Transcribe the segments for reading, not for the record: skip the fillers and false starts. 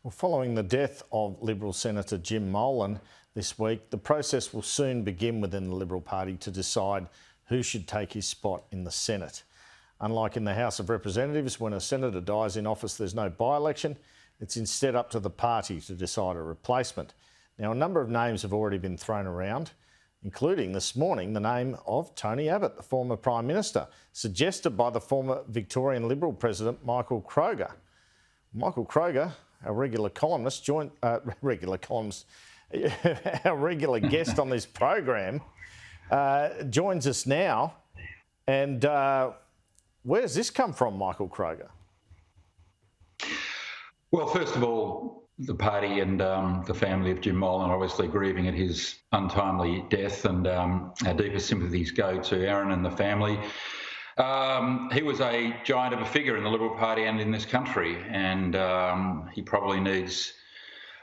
Well, following the death of Liberal Senator Jim Molan this week, the process will soon begin within the Liberal Party to decide who should take his spot in the Senate. Unlike in the House of Representatives, when a senator dies in office, there's no by-election. It's instead up to the party to decide a replacement. Now, a number of names have already been thrown around, including this morning the name of Tony Abbott, the former Prime Minister, suggested by the former Victorian Liberal President Michael Kroger. Michael Kroger, our regular columnist, our regular guest on this program, joins us now. And where's this come from, Michael Kroger? Well, first of all, the party and the family of Jim Molan are obviously grieving at his untimely death, and our deepest sympathies go to Aaron and the family. He was a giant of a figure in the Liberal Party and in this country, and he probably needs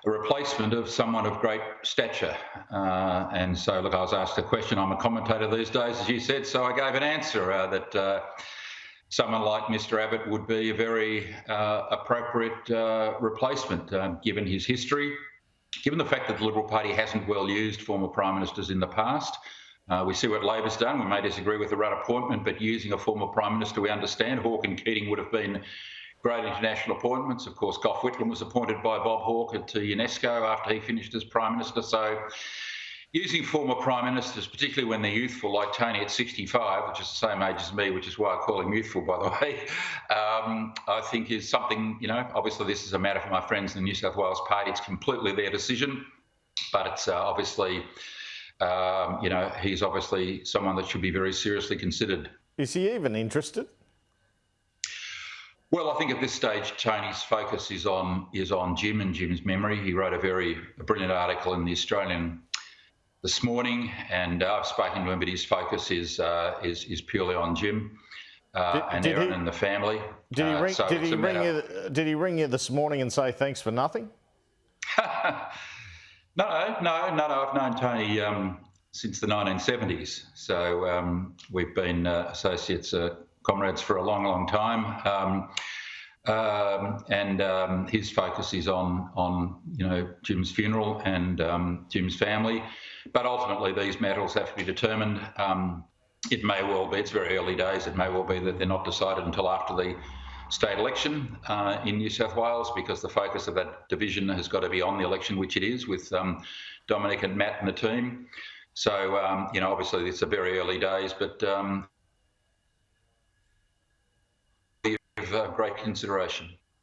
a replacement of someone of great stature. And so, look, I was asked a question. I'm a commentator these days, as you said, so I gave an answer that someone like Mr Abbott would be a very appropriate replacement, given his history, given the fact that the Liberal Party hasn't well used former Prime Ministers in the past. We see what Labor's done. We may disagree with the Rudd appointment, but using a former Prime Minister, we understand. Hawke and Keating would have been great international appointments. Of course, Gough Whitlam was appointed by Bob Hawke to UNESCO after he finished as Prime Minister. So using former Prime Ministers, particularly when they're youthful, like Tony at 65, which is the same age as me, which is why I call him youthful, by the way, I think is something, obviously this is a matter for my friends in the New South Wales Party. It's completely their decision, but it's obviously... he's obviously someone that should be very seriously considered. Is he even interested? Well, I think at this stage, Tony's focus is on Jim and Jim's memory. He wrote a brilliant article in The Australian this morning, and I've spoken to him, but his focus is purely on Jim and Aaron and the family. Did he ring you this morning and say thanks for nothing? No. I've known Tony since the 1970s. So we've been associates, comrades for a long, long time. And his focus is on Jim's funeral and Jim's family. But ultimately, these matters have to be determined. It may well be, it's very early days, it may well be that they're not decided until after the state election in New South Wales, because the focus of that division has got to be on the election, which it is, with Dominic and Matt and the team. So, obviously it's a very early days, but of great consideration.